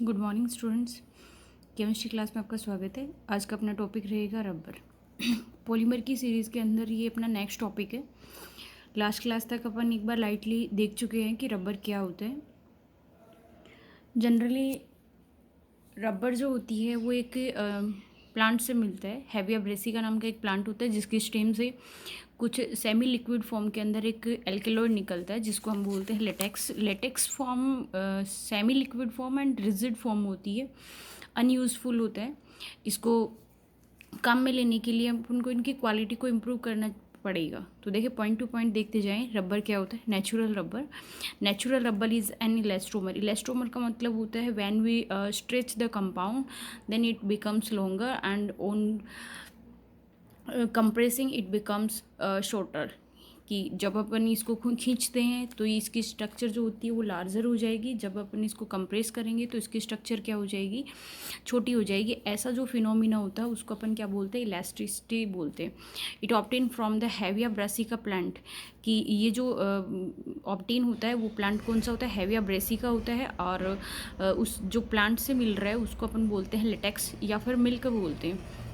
Good morning students. Chemistry class में आपका स्वागत है। आज का अपना टॉपिक रहेगा रबर। पॉलीमर की सीरीज़ के अंदर ये अपना नेक्स्ट टॉपिक है। लास्ट क्लास तक अपन एक बार लाइटली देख चुके हैं कि रबर क्या होता है। जनरली रबर जो होती है वो एक प्लांट से मिलता है। हेविया ब्रेसिका नाम का एक प्लांट होता है जिसकी स्टेम से कुछ सेमी लिक्विड फॉर्म के अंदर एक एल्केलॉइड निकलता है जिसको हम बोलते हैं latex. Latex form semi liquid form and rigid form होती है, अनयूज़फुल होता है। इसको काम में लेने के लिए अपन को इनकी क्वालिटी को इम्प्रूव करना पड़ेगा। तो देखिए पॉइंट टू पॉइंट देखते जाएं। रबर क्या होता है? Natural rubber. Natural rubber is an elastomer. Elastomer का मतलब होता है when we stretch the compound then it becomes longer and on compressing it becomes shorter. कि जब अपन इसको खींचते हैं तो इसकी स्ट्रक्चर जो होती है वो लार्जर हो जाएगी, जब अपन इसको कंप्रेस करेंगे तो इसकी स्ट्रक्चर क्या हो जाएगी? छोटी हो जाएगी। ऐसा जो फिनोमिना होता है उसको अपन क्या बोलते हैं? इलास्टिसिटी बोलते हैं। It obtain from the Hevea Brassica plant. कि ये जो ऑब्टेन होता है वो प्लांट कौन सा होता है? हेविया ब्रेसिका होता है। और उस जो प्लांट से मिल रहा है उसको अपन बोलते हैं लेटेक्स या फिर मिल्क बोलते हैं।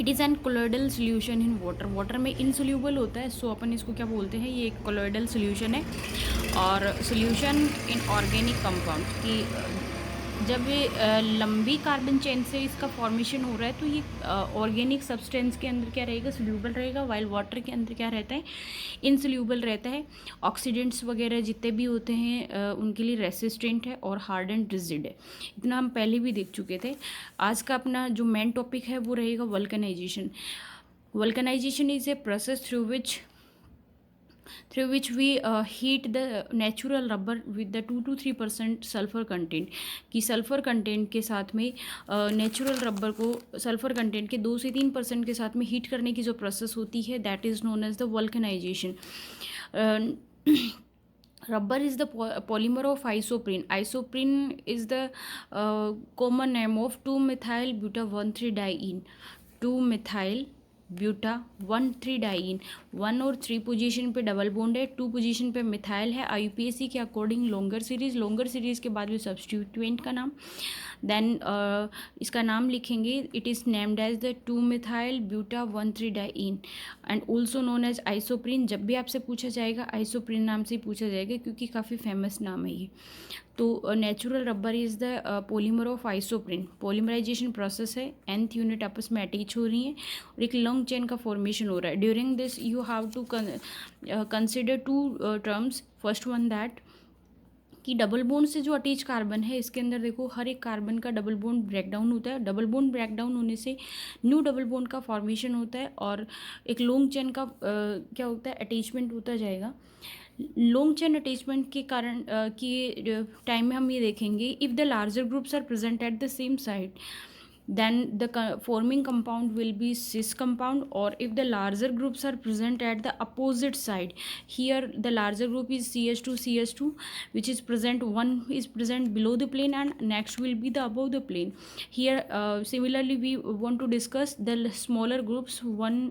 It is an colloidal solution in water. Water में इनसोल्यूबल होता है, सो अपन इसको क्या बोलते हैं? ये एक कोलोइडल सोल्यूशन है। और सोल्यूशन इन ऑर्गेनिक कंपाउंड की जब ये लंबी कार्बन चेन से इसका फॉर्मेशन हो रहा है तो ये ऑर्गेनिक सब्सटेंस के अंदर क्या रहेगा? सोल्यूबल रहेगा। वाइल वाटर के अंदर क्या रहता है? इनसोल्यूबल रहता है। ऑक्सीडेंट्स वगैरह जितने भी होते हैं उनके लिए रेसिस्टेंट है और हार्ड एंड रिजिड है। इतना हम पहले भी देख चुके थे। आज का अपना जो मेन टॉपिक है वो रहेगा vulcanisation. Vulcanisation is a process through which we heat the natural rubber with the 2 to 3% sulphur content. कि सल्फ़र कंटेंट के साथ में नेचुरल रबर को सल्फ़र कंटेंट के 2 से 3% के साथ में हीट करने की जो प्रोसेस होती है that is known as the vulcanisation. Rubber is the polymer of isoprene. Isoprene is the common name of 2-methyl buta 1,3-diene. 2-methyl buta 1,3-डाइइन। 1 और 3 पोजीशन पे डबल बॉन्ड है, 2 पोजीशन पे मिथाइल है। IUPAC के अकॉर्डिंग लॉन्गर सीरीज के बाद भी सब्स्टिट्यूएंट का नाम देन इसका नाम लिखेंगे। It is named as the 2-methyl buta 1,3-diene and also known as isoprene. जब भी आपसे पूछा जाएगा आइसोप्रीन नाम से ही पूछा जाएगा क्योंकि काफ़ी फेमस नाम है ये। तो natural rubber is the polymer of isoprene. Polymerisation process है, nth यूनिट आपस में अटैच हो रही है और एक लॉन्ग चेन का फॉर्मेशन हो रहा है। During this you have to consider 2 terms. First one that कि डबल बॉन्ड से जो अटैच कार्बन है इसके अंदर देखो हर एक कार्बन का डबल बॉन्ड ब्रेकडाउन होता है। डबल बॉन्ड ब्रेकडाउन होने से न्यू डबल बॉन्ड का फॉर्मेशन होता है और एक लॉन्ग चेन का क्या होता है? अटैचमेंट होता जाएगा। लॉन्ग चेन अटैचमेंट के कारण की टाइम में हम ये देखेंगे if the larger groups are present at the same side then the forming compound will be cis compound, or if the larger groups are present at the opposite side, here the larger group is CH2 which is present, one is present below the plane and next will be the above the plane. Here similarly we want to discuss the smaller groups, one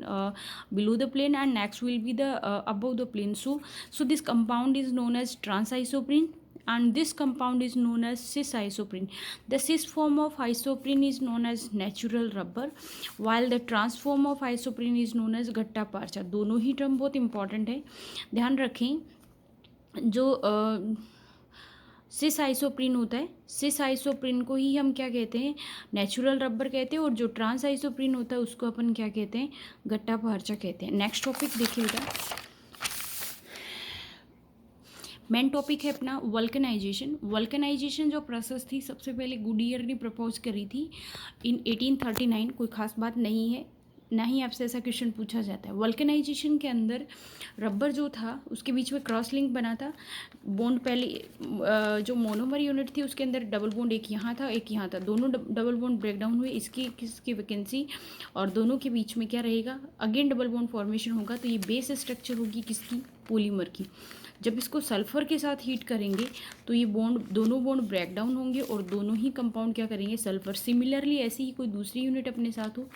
below the plane and next will be the above the plane. So this compound is known as trans-isoprene and this compound is known as cis isoprene. The cis form of isoprene is known as natural rubber while the trans form of isoprene is known as गट्टा पारचा। दोनों ही term बहुत important है, ध्यान रखें। जो सिस isoprene होता है, सिस isoprene को ही हम क्या कहते हैं? नेचुरल रबर कहते हैं। और जो ट्रांस आइसोप्रीन होता है उसको अपन क्या कहते हैं? गट्टा पारचा कहते हैं। नेक्स्ट टॉपिक देखिएगा, मेन टॉपिक है अपना वल्कनाइजेशन। वल्कनाइजेशन जो प्रोसेस थी सबसे पहले गुडियर ने प्रपोज करी थी इन 1839। कोई खास बात नहीं है, ना ही आपसे ऐसा क्वेश्चन पूछा जाता है। वल्कनाइजेशन के अंदर रबर जो था उसके बीच में क्रॉस लिंक बना था। बॉन्ड पहले जो मोनोमर यूनिट थी उसके अंदर डबल बॉन्ड एक यहाँ था एक यहाँ था, दोनों डबल बॉन्ड ब्रेकडाउन हुए, इसकी वैकेंसी और दोनों के बीच में क्या रहेगा? अगेन डबल बॉन्ड फॉर्मेशन होगा। तो ये बेस स्ट्रक्चर होगी किसकी? पॉलीमर की। जब इसको सल्फ़र के साथ हीट करेंगे तो ये बॉन्ड, दोनों बॉन्ड ब्रेक डाउन होंगे और दोनों ही कंपाउंड क्या करेंगे, सल्फ़र। सिमिलरली ऐसी ही कोई दूसरी यूनिट अपने साथ हो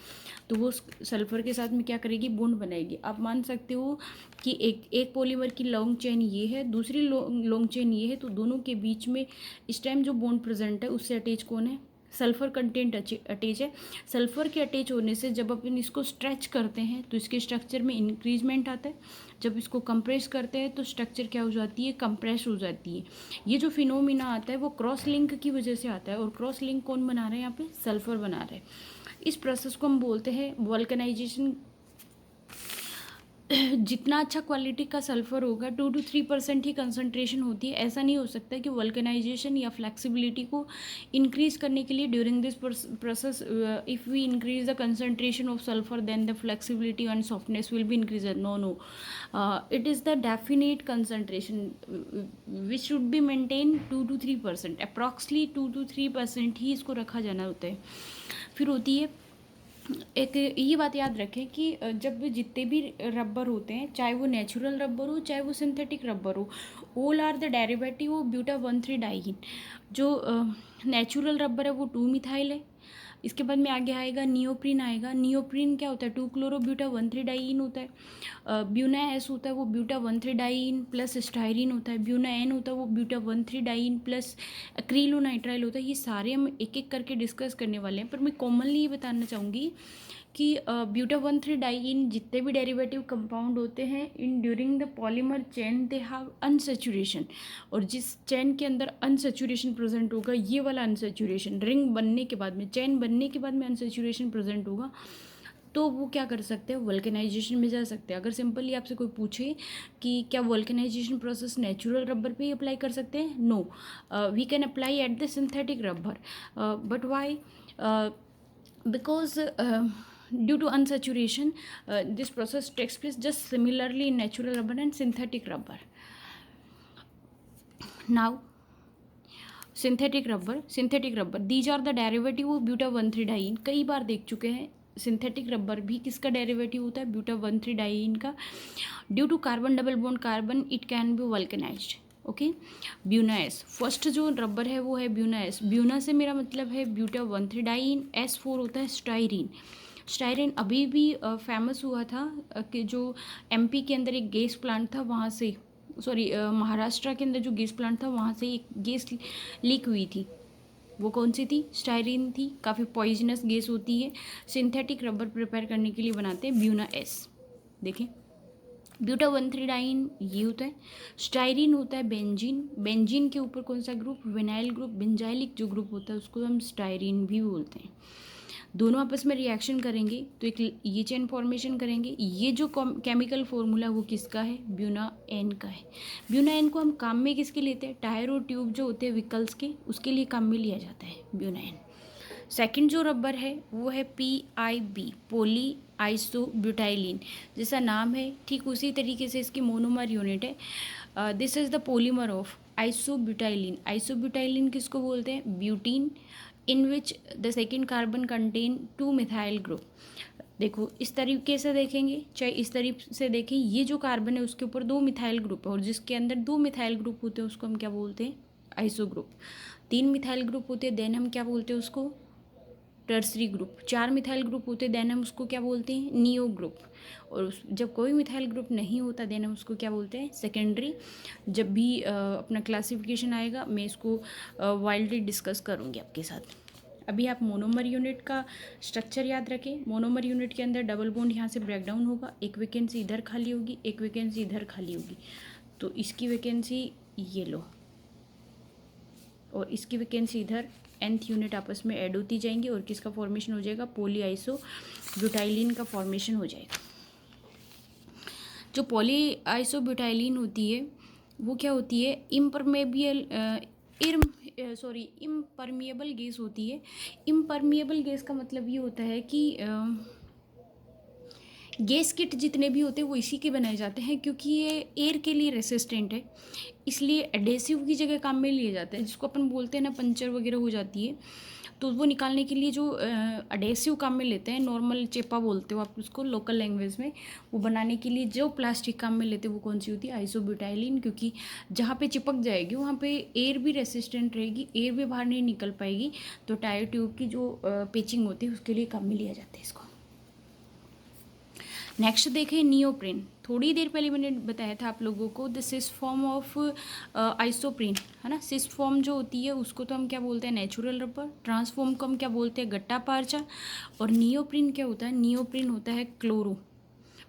तो वो सल्फ़र के साथ में क्या करेगी, बॉन्ड बनाएगी। आप मान सकते हो कि एक पॉलीमर की लॉन्ग चेन ये है, दूसरी लॉन्ग चेन ये है, तो दोनों के बीच में इस टाइम जो बॉन्ड प्रेजेंट है उससे अटैच कौन है, सल्फ़र कंटेंट अटैच है। सल्फ़र के अटैच होने से जब अपन इसको स्ट्रेच करते हैं तो इसके स्ट्रक्चर में इंक्रीजमेंट आता है। जब इसको कंप्रेस करते हैं तो स्ट्रक्चर क्या हो जाती है, कंप्रेस हो जाती है। ये जो फिनोमिना आता है वो क्रॉस लिंक की वजह से आता है, और क्रॉस लिंक कौन बना रहे हैं, यहाँ पे सल्फ़र बना रहे हैं। इस प्रोसेस को हम बोलते हैं वल्कनाइजेशन। जितना अच्छा क्वालिटी का सल्फ़र होगा 2 to 3% ही कंसनट्रेशन होती है। ऐसा नहीं हो सकता कि वल्कनाइजेशन या फ्लेक्सिबिलिटी को इंक्रीज़ करने के लिए during this process if we increase the concentration of sulphur then the flexibility and softness will be increase. No, it is the definite concentration which should be maintain 2 to 3%, approximately 2 to 3% ही इसको रखा जाना होता है। फिर होती है एक ये बात याद रखें कि जब जितने भी रबर होते हैं, चाहे वो नेचुरल रबर हो चाहे वो सिंथेटिक रबर हो, all are the derivative of buta 1,3 diene. जो नेचुरल रबर है वो 2 मिथाइल है। इसके बाद में आगे आएगा नियोप्रीन आएगा। नियोप्रीन क्या होता है, 2 क्लोरो ब्यूटा 1,3 डाइईन होता है। ब्यूना एस होता है वो ब्यूटा 1,3 डाइईन प्लस स्टायरीन होता है। ब्यूना एन होता है वो ब्यूटा 1,3 डाइईन प्लस एक्रिलोनाइट्राइल होता है। ये सारे हम एक एक करके डिस्कस करने वाले हैं, पर मैं कॉमनली ये बताना चाहूँगी कि ब्यूटा 1,3 डाइईन जितने भी डेरिवेटिव कंपाउंड होते हैं in during the polymer chain they have unsaturation, और जिस चेन के अंदर अनसेचुरेशन प्रेजेंट होगा, ये वाला अनसेचुरेशन रिंग बनने के बाद में, चेन बनने के बाद में अनसेचुरेशन प्रेजेंट होगा, तो वो क्या कर सकते हैं, वल्कनाइजेशन में जा सकते हैं। अगर सिंपली आपसे कोई पूछे कि क्या वल्कनाइजेशन प्रोसेस नेचुरल रबर पे ही अप्लाई कर सकते हैं, no, we can apply at the synthetic rubber, but why, because due to unsaturation this process takes place just similarly in natural rubber and synthetic rubber. Now synthetic rubber these are the derivative of buta 1,3 diene. कई बार देख चुके हैं synthetic rubber भी किसका derivative होता है, buta 1,3 diene का। Due to carbon double bond carbon it can be vulcanised. Okay, Buna S first जो रबर है वो है ब्यूना एस। ब्यूना से मेरा मतलब है ब्यूटा 1,3 डाइईन। S4 होता है स्टायरीन। स्टायरीन अभी भी फेमस हुआ था कि जो MP के अंदर एक गैस प्लांट था, वहाँ से, सॉरी महाराष्ट्र के अंदर जो गैस प्लांट था वहाँ से एक गैस लीक हुई थी। वो कौन सी थी, स्टायरीन थी। काफ़ी पॉइजनस गैस होती है। सिंथेटिक रबर प्रिपेयर करने के लिए बनाते हैं ब्यूना एस। देखें, ब्यूटा 1,3 डाइईन ये होता है। स्टायरीन होता है बेंजीन। बेंजीन के ऊपर कौन सा ग्रुप, विनाइल ग्रुप। बेंजाइलिक जो ग्रुप होता है उसको हम स्टायरीन भी बोलते हैं। दोनों आपस में रिएक्शन करेंगे तो एक ये चेन फॉर्मेशन करेंगे। ये जो केमिकल फॉर्मूला वो किसका है, ब्यूना एन का है। ब्यूना एन को हम काम में किसके लेते हैं, टायर और ट्यूब जो होते हैं व्हीकल्स के, उसके लिए काम में लिया जाता है ब्यूना एन। सेकंड जो रबर है वो है PIB, पोली आइसोब्यूटाइलिन। जैसा नाम है ठीक उसी तरीके से इसकी मोनोमर यूनिट है। This is the polymer of isobutylene. Isobutylene किसको बोलते हैं, butene, in which the second carbon contain 2 methyl group. देखो इस तरीके से देखेंगे चाहे इस तरीके से देखें, ये जो कार्बन है उसके ऊपर 2 मिथाइल ग्रुप है, और जिसके अंदर 2 मिथाइल ग्रुप होते हैं उसको हम क्या बोलते हैं, आइसो ग्रुप। 3 मिथाइल ग्रुप होते हैं देन हम क्या बोलते हैं उसको, टर्सरी ग्रुप। 4 मिथाइल ग्रुप होते देन हम उसको क्या बोलते हैं, नियो ग्रुप। और जब कोई मिथाइल ग्रुप नहीं होता देन हम उसको क्या बोलते हैं, सेकेंडरी। जब भी अपना क्लासिफिकेशन आएगा मैं इसको वाइल्डली डिस्कस करूँगी आपके साथ। अभी आप मोनोमर यूनिट का स्ट्रक्चर याद रखें। मोनोमर यूनिट के अंदर डबल बॉन्ड यहाँ से ब्रेक डाउन होगा, एक वैकेंसी इधर खाली होगी, एक वैकेंसी इधर खाली होगी, तो इसकी वैकेंसी ये लो और इसकी वैकेंसी इधर, nth यूनिट आपस में ऐड होती जाएंगी और किसका फॉर्मेशन हो जाएगा, पॉली आइसो ब्यूटाइलिन का फॉर्मेशन हो जाएगा। जो पॉली आइसो ब्यूटाइलिन होती है वो क्या होती है, इम्परमिएबल गैस होती है। इम्परमिएबल गैस का मतलब ये होता है कि गैस किट जितने भी होते हैं वो इसी के बनाए जाते हैं, क्योंकि ये एयर के लिए रेसिस्टेंट है, इसलिए एडेसिव की जगह काम में लिए जाते हैं। जिसको अपन बोलते हैं ना पंचर वगैरह हो जाती है, तो वो निकालने के लिए जो एडेसिव काम में लेते हैं, नॉर्मल चेपा बोलते हो आप उसको लोकल लैंग्वेज में, वो बनाने के लिए जो प्लास्टिक काम में लेते हैं वो कौन सी होती है? आइसोब्यूटाइलिन। क्योंकि जहाँ पे चिपक जाएगी वहाँ पे एयर भी रेसिस्टेंट रहेगी, एयर भी बाहर नहीं निकल पाएगी, तो टायर ट्यूब की जो पेचिंग होती है उसके लिए काम में लिया जाता है इसको। नेक्स्ट देखें नियोप्रीन। थोड़ी देर पहले मैंने बताया था आप लोगों को the cis form of isoprene, है ना। सिस फॉर्म जो होती है उसको तो हम क्या बोलते हैं? Natural rubber. ट्रांसफॉर्म को हम क्या बोलते हैं? गट्टा पारचा। और नियोप्रीन क्या होता है? नियोप्रीन होता है क्लोरो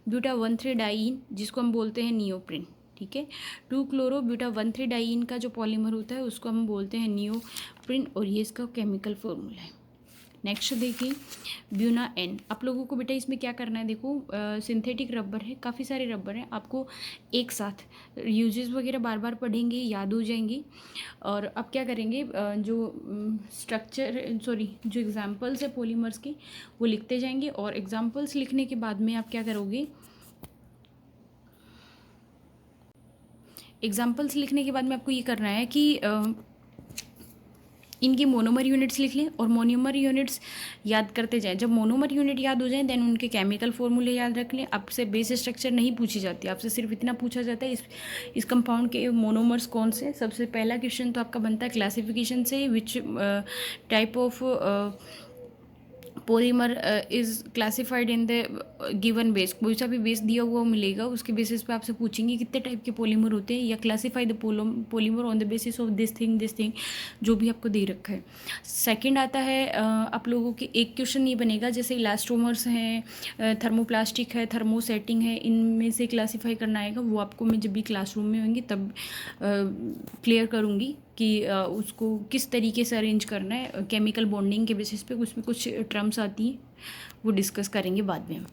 ब्यूटा 1,3 डाइइन, जिसको हम बोलते हैं नियोप्रीन। ठीक है, 2 क्लोरो ब्यूटा 1,3 डाइइन का जो पॉलीमर होता है उसको हम बोलते हैं नियोप्रीन, और ये इसका केमिकल फॉर्मूला है। नेक्स्ट देखिए ब्यूना एन। आप लोगों को बेटा इसमें क्या करना है, देखो सिंथेटिक रबर है, काफ़ी सारे रबर हैं, आपको एक साथ यूजेस वगैरह बार बार पढ़ेंगे, याद हो जाएंगी। और अब क्या करेंगे, जो जो एग्जांपल्स है पॉलीमर्स के वो लिखते जाएंगे, और एग्जांपल्स लिखने के बाद में आप क्या करोगे, एग्जांपल्स लिखने के बाद में आपको ये करना है कि इनकी मोनोमर यूनिट्स लिख लें और मोनोमर यूनिट्स याद करते जाएं। जब मोनोमर यूनिट याद हो जाए देन उनके केमिकल फॉर्मूले याद रख लें। आपसे बेस स्ट्रक्चर नहीं पूछी जाती, आपसे सिर्फ इतना पूछा जाता है इस कंपाउंड के मोनोमर्स कौन से। सबसे पहला क्वेश्चन तो आपका बनता है क्लासिफिकेशन से, which type of polymer is classified in the given base. कोई सा भी बेस दिया हुआ मिलेगा उसके बेसिस पे आपसे पूछेंगे कितने टाइप के पॉलीमर होते हैं, या classify the polymer on the basis of this thing जो भी आपको दे रखा है। सेकंड आता है आप लोगों के एक क्वेश्चन ये बनेगा जैसे इलास्टोमर्स हैं, थर्मोप्लास्टिक है, थर्मोसेटिंग है, इनमें से क्लासीफाई करना आएगा। वो आपको मैं जब भी क्लासरूम में होंगी तब क्लियर करूँगी कि उसको किस तरीके से अरेंज करना है केमिकल बॉन्डिंग के बेसिस पे। उसमें कुछ टर्म्स आती हैं वो डिस्कस करेंगे बाद में।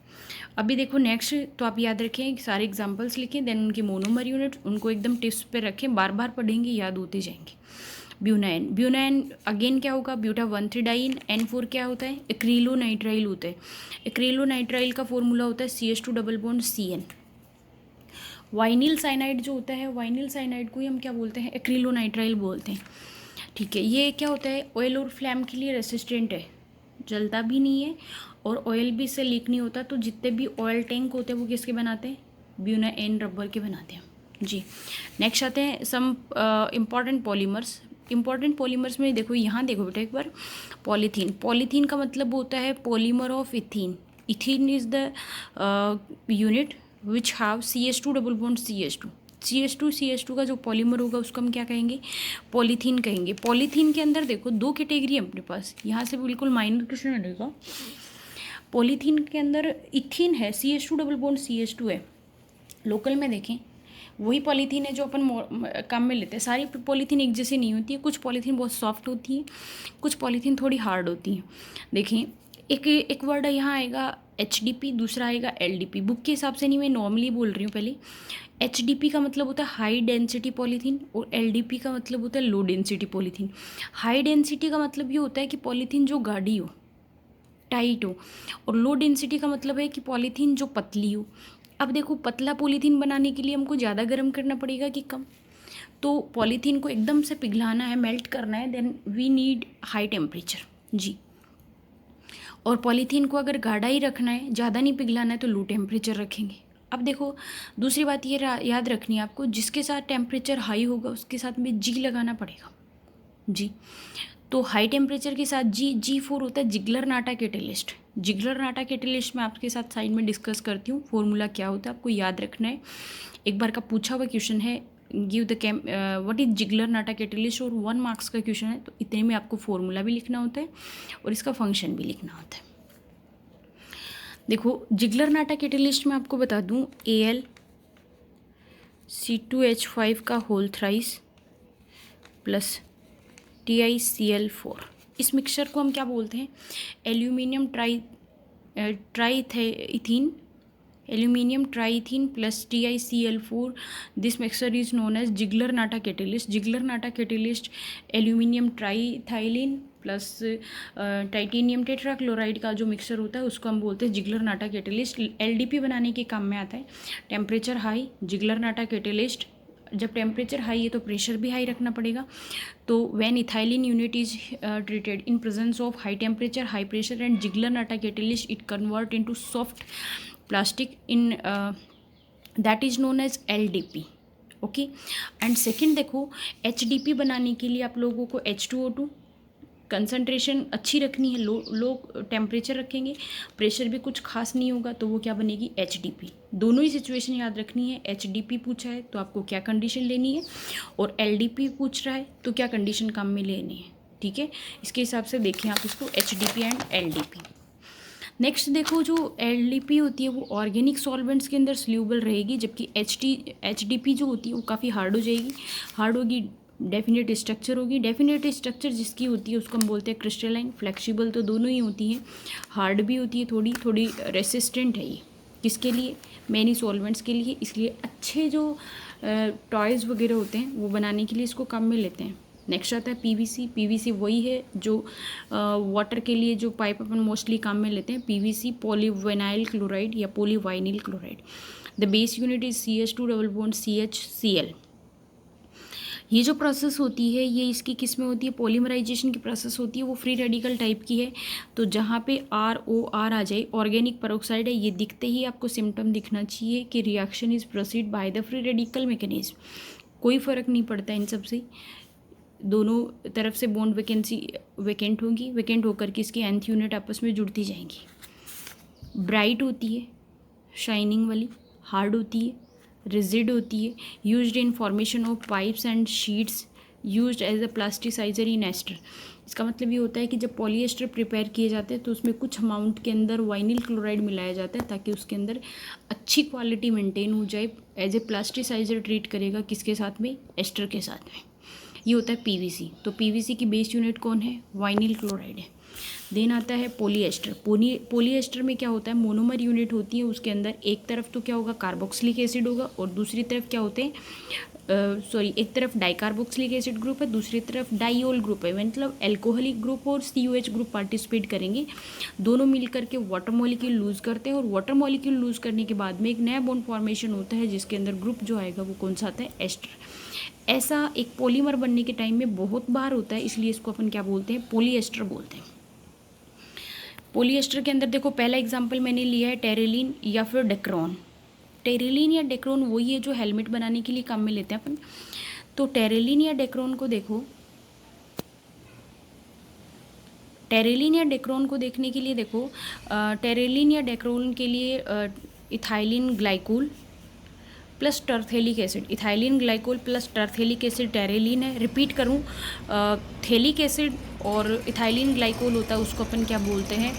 अभी देखो नेक्स्ट तो आप याद रखें, सारे एग्जांपल्स लिखें, देन उनके मोनोमर यूनिट उनको एकदम टिप्स पे रखें, बार बार पढ़ेंगे, याद होते जाएंगे। ब्यूनाइन, ब्यूनाइन अगेन क्या होगा? Buta 1,3 dine. N4 क्या होता है? एक्रिलोनाइट्राइल होता है। एक्रिलोनाइट्राइल का फॉर्मूला होता है CH2 double bond CN। Vinyl cyanide जो होता है, वाइनिल साइनाइड को ही हम क्या बोलते हैं? एक्रिलोनाइट्राइल बोलते हैं। ठीक है, ये क्या होता है? ऑयल और फ्लैम के लिए रेसिस्टेंट है, जलता भी नहीं है और ऑयल भी इससे लीक नहीं होता। तो जितने भी ऑयल टैंक होते हैं वो किसके बनाते हैं? ब्यूना एन रबर के बनाते हैं जी। नेक्स्ट आते हैं some important polymers. Important polymers में देखो, यहाँ देखो बेटा एक बार, पॉलीथीन। पॉलीथीन का मतलब होता है polymer of ethene. Ethene is the unit which have CH2 double bond CH2। CH2 का जो पॉलीमर होगा उसको हम क्या कहेंगे? पॉलीथीन कहेंगे। पॉलीथीन के अंदर देखो दो कैटेगरी है अपने पास, यहाँ से बिल्कुल माइनर क्वेश्चन मिलेगा। पॉलीथीन के अंदर इथीन है, CH2 डबल बॉन्ड CH2 है। लोकल में देखें वही पॉलीथीन है जो अपन काम में लेते हैं। सारी पॉलीथीन एक जैसी नहीं होती है, कुछ पॉलीथीन बहुत सॉफ्ट होती है, कुछ पॉलीथीन थोड़ी हार्ड होती है। देखिए एक वर्ड यहाँ आएगा HDP, दूसरा आएगा LDP। बुक के हिसाब से नहीं, मैं नॉर्मली बोल रही हूँ पहले। HDP का मतलब होता है हाई डेंसिटी पॉलीथीन और LDP का मतलब होता है low density polythene. High density का मतलब ये होता है कि पॉलीथीन जो गाढ़ी हो, टाइट हो, और लो डेंसिटी का मतलब है कि पॉलीथीन जो पतली हो। अब देखो पतला पॉलीथीन बनाने के लिए हमको ज़्यादा गर्म करना पड़ेगा कि कम? तो पॉलीथीन को एकदम से पिघलाना है, मेल्ट करना है, then we need high temperature जी। और पॉलीथीन को अगर गाढ़ा ही रखना है, ज़्यादा नहीं पिघलाना है, तो लो टेम्परेचर रखेंगे। अब देखो दूसरी बात ये याद रखनी है आपको, जिसके साथ टेम्परेचर हाई होगा उसके साथ में G लगाना पड़ेगा जी। तो हाई टेम्परेचर के साथ G4 होता है Ziggler Natta catalyst. Ziegler Natta catalyst मैं आपके साथ साइड में डिस्कस करती हूँ। फॉर्मूला क्या होता है आपको याद रखना है, एक बार का पूछा हुआ क्वेश्चन है, give the what is Ziggler Natta catalyst, और 1 मार्क्स का क्वेश्चन है। तो इतने में आपको फॉर्मूला भी लिखना होता है और इसका फंक्शन भी लिखना होता है। देखो जिगलर नाटा कैटेलिस्ट में आपको बता दूँ AlC2H5 का होल थ्राइस प्लस TiCl4। इस मिक्सचर को हम क्या बोलते हैं? Aluminium triethene, aluminium triethene plus TiCl4। This mixture is known as Ziegler Natta catalyst. Ziegler Natta catalyst aluminium triethylene plus titanium tetrachloride का जो मिक्सचर होता है उसको हम बोलते हैं जिगलर नाटा कैटेलिस्ट। एलडीपी बनाने के काम में आता है। Temperature high, Ziegler Natta catalyst. जब टेम्परेचर हाई है तो प्रेशर भी हाई रखना पड़ेगा। तो when ethylene unit is treated in presence of high temperature, high pressure and Ziegler Natta catalyst, it convert into soft plastic in that is known as LDP. Okay. And second देखो, HDP बनाने के लिए आप लोगों को H2O2 concentration अच्छी रखनी है, लो टेम्परेचर रखेंगे, प्रेशर भी कुछ खास नहीं होगा, तो वो क्या बनेगी, एचडीपी। दोनों ही सिचुएशन याद रखनी है। एचडीपी पूछा है तो आपको क्या कंडीशन लेनी है, और एलडीपी पूछ रहा है तो क्या कंडीशन काम में लेनी है। ठीक है, इसके हिसाब से देखें आप इसको, एचडीपी एंड एलडीपी। नेक्स्ट देखो, जो एलडीपी होती है वो ऑर्गेनिक सॉल्वेंट्स के अंदर सोल्यूबल रहेगी, जबकि एचडीपी जो होती है वो काफ़ी हार्ड हो जाएगी। हार्ड होगी, डेफिनेट स्ट्रक्चर होगी। डेफिनेट स्ट्रक्चर जिसकी होती है उसको हम बोलते हैं क्रिस्टलाइन। फ्लेक्सिबल तो दोनों ही होती हैं, हार्ड भी होती है, थोड़ी थोड़ी रेसिस्टेंट है ये। किसके लिए, मेनी सॉल्वेंट्स के लिए। इसलिए अच्छे जो टॉयज़ वगैरह होते हैं वो बनाने के लिए इसको काम में लेते हैं। नेक्स्ट आता है पीवीसी। पीवीसी वही है जो वाटर के लिए जो पाइप अपन मोस्टली काम में लेते हैं, पीवीसी, पॉलीविनाइल क्लोराइड या polyvinyl chloride. The base unit is CH2 double bond CHCl। ये जो प्रोसेस होती है ये इसकी किस में होती है, पॉलीमराइजेशन की प्रोसेस होती है, वो फ्री रेडिकल टाइप की है। तो जहाँ पे ROR आ जाए, ऑर्गेनिक पेरोक्साइड है, ये दिखते ही आपको सिम्टम दिखना चाहिए कि reaction is proceed by the free radical mechanism. कोई फ़र्क नहीं पड़ता इन सब से, दोनों तरफ से बॉन्ड वेकेंट होगी, वेकेंट होकर के इसकी nth यूनिट आपस में जुड़ती जाएंगी। ब्राइट होती है, शाइनिंग वाली, हार्ड होती है, रिजिड होती है, used in formation of pipes and sheets, used as a plasticiser in ester. इसका मतलब ये होता है कि जब पॉलीएस्टर प्रिपेयर किए जाते हैं तो उसमें कुछ अमाउंट के अंदर वाइनिल क्लोराइड मिलाया जाता है ताकि उसके अंदर अच्छी क्वालिटी मेंटेन हो जाए। एज ए प्लास्टिसाइजर ट्रीट करेगा किसके साथ में, एस्टर के साथ में। ये होता है पीवीसी। तो पीवीसी की बेस यूनिट कौन है, वाइनिल क्लोराइड है। देन आता है पॉलीएस्टर। पॉलीएस्टर में क्या होता है, मोनोमर यूनिट होती है, उसके अंदर एक तरफ तो क्या होगा, कार्बोक्सिलिक एसिड होगा, और दूसरी तरफ क्या होते हैं, एक तरफ डाइकार्बोक्सिलिक एसिड ग्रुप है, दूसरी तरफ डाइओल ग्रुप है, मतलब एल्कोहलिक ग्रुप और COH ग्रुप पार्टिसिपेट करेंगे। दोनों मिलकर के वाटर मॉलिक्यूल लूज करते हैं, और वाटर मॉलिक्यूल लूज करने के बाद में एक नया बॉन्ड फॉर्मेशन होता है जिसके अंदर ग्रुप जो आएगा वो कौन सा आता है, एस्टर। ऐसा एक पॉलीमर बनने के टाइम में बहुत बार होता है, इसलिए इसको अपन क्या बोलते हैं, पॉलीएस्टर बोलते हैं। पॉलीएस्टर के अंदर देखो, पहला एग्जांपल मैंने लिया है टेरेलिन या फिर डेक्रोन। टेरेलिन या डेक्रोन वही है जो हेलमेट बनाने के लिए काम में लेते हैं अपन। तो टेरेलिन या डेक्रोन को देखो, टेरेलिन या डेक्रोन को देखने के लिए देखो, टेरेलिन या डेक्रोन के लिए ethylene glycol plus terephthalic acid, ethylene glycol plus terephthalic acid terylene है। रिपीट करूँ, थेलिक एसिड और इथाइलिन ग्लाइकोल होता है उसको अपन क्या बोलते हैं,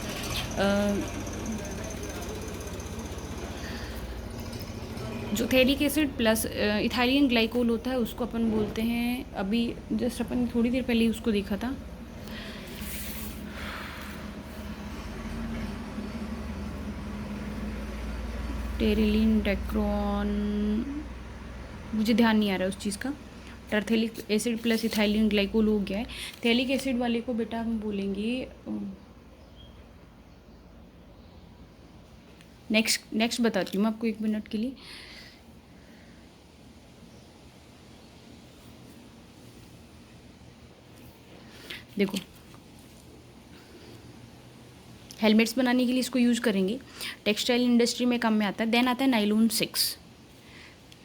जो phthalic acid plus ethylene glycol होता है उसको अपन बोलते हैं, अभी जस्ट अपन थोड़ी देर पहले ही उसको देखा था, टेरेलिन, डेक्रोन, मुझे ध्यान नहीं आ रहा है उस चीज़ का। टर्थेलिक एसिड प्लस इथाइलिन ग्लाइकोल हो गया है। थेलिक एसिड वाले को बेटा हम बोलेंगे, नेक्स्ट बताती हूँ मैं आपको, 1 मिनट के लिए। देखो, हेलमेट्स बनाने के लिए इसको यूज़ करेंगे, टेक्सटाइल इंडस्ट्री में काम में आता है। देन आता है नाइलॉन 6।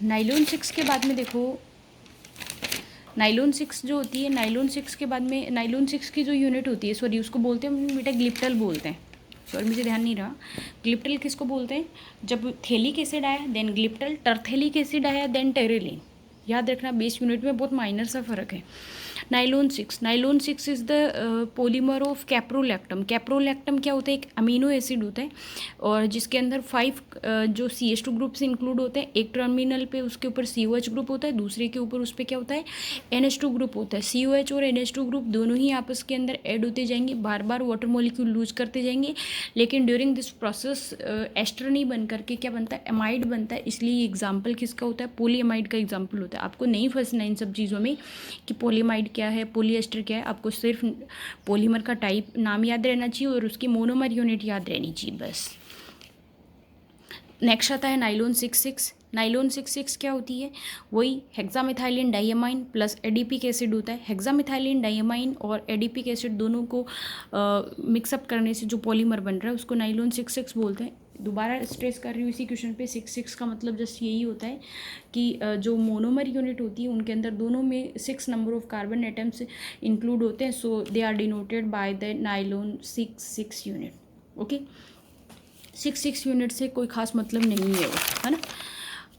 नाइलॉन 6 के बाद में देखो, नाइलॉन 6 जो होती है, नाइलॉन 6 के बाद में नाइलॉन 6 की जो यूनिट होती है, सॉरी उसको बोलते हैं बेटा ग्लिप्टल बोलते हैं, सॉरी मुझे ध्यान नहीं रहा। ग्लिप्टल किसको बोलते हैं, जब थेलिक एसिड आया देन ग्लिप्टल, टर्थेलिक एसिड आया देन टेरेलिन। याद रखना, बेस यूनिट में बहुत माइनर सा फर्क है। Nylon 6 is the polymer of caprolactam. Caprolactam क्या होता है, एक अमीनो एसिड होता है, और जिसके अंदर 5 जो CH2 ग्रुप से इंक्लूड होते हैं। एक टर्मिनल पे उसके ऊपर COH ग्रुप होता है, दूसरे के ऊपर उस पर क्या होता है, NH2 ग्रुप होता है। COH और NH2 ग्रुप दोनों ही आपस के अंदर ऐड होते जाएंगे, बार बार वाटर मॉलिक्यूल लूज करते जाएंगे, लेकिन ड्यूरिंग दिस प्रोसेस एस्टर नहीं बन करके क्या बनता है, एमाइड बनता है। इसलिए एग्जाम्पल किसका होता है, पॉलीएमाइड का एग्जाम्पल होता है। आपको नहीं फंसना इन सब चीज़ों में कि पॉलीएमाइड क्या है, पॉलीएस्टर क्या है, आपको सिर्फ पॉलीमर का टाइप नाम याद रहना चाहिए और उसकी मोनोमर यूनिट याद रहनी चाहिए बस। नेक्स्ट आता है नाइलॉन 66। नाइलॉन 66 क्या होती है, वही hexamethylene diamine plus adipic acid होता है। हेक्सामिथाइलिन डाइअमाइन और एडिपिक एसिड दोनों को मिक्सअप करने से जो पॉलीमर बन रहा है उसको नाइलॉन 66 बोलते हैं। दोबारा स्ट्रेस कर रही हूँ इसी क्वेश्चन पे, 66 का मतलब जस्ट यही होता है कि जो मोनोमर यूनिट होती है उनके अंदर दोनों में 6 number of carbon atoms include होते हैं, so they are denoted by the nylon 66 unit. Okay, 66 unit से कोई ख़ास मतलब नहीं है वो, है ना।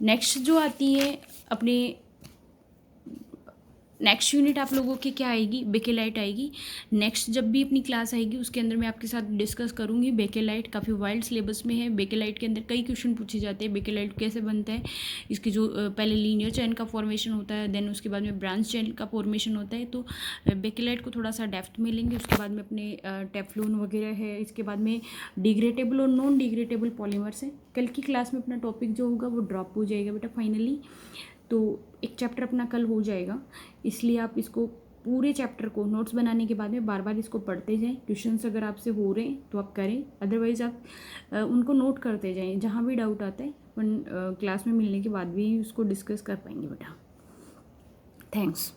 नेक्स्ट जो आती है अपने, नेक्स्ट यूनिट आप लोगों की क्या आएगी, बेकेलाइट आएगी। नेक्स्ट जब भी अपनी क्लास आएगी उसके अंदर मैं आपके साथ डिस्कस करूँगी बेकेलाइट। काफ़ी वाइल्ड सिलेबस में है। बेकेलाइट के अंदर कई क्वेश्चन पूछे जाते हैं। बेकेलाइट कैसे बनता है, इसकी जो पहले लीनियर चेन का फॉर्मेशन होता है, देन उसके बाद में ब्रांच चेन का फॉर्मेशन होता है। तो बेकेलाइट को थोड़ा सा डेप्थ में लेंगे। उसके बाद में अपने टेफ्लॉन वगैरह है। इसके बाद में डिग्रेडेबल और नॉन डिग्रेडेबल पॉलीमर्स है। कल की क्लास में अपना टॉपिक जो होगा वो ड्रॉप हो जाएगा बेटा फाइनली, तो एक चैप्टर अपना कल हो जाएगा। इसलिए आप इसको पूरे चैप्टर को नोट्स बनाने के बाद में बार बार इसको पढ़ते जाएं। क्वेश्चंस अगर आपसे हो रहे हैं तो आप करें, अदरवाइज़ आप उनको नोट करते जाएं। जहाँ भी डाउट आता है अपन क्लास में मिलने के बाद भी उसको डिस्कस कर पाएंगे बेटा। थैंक्स।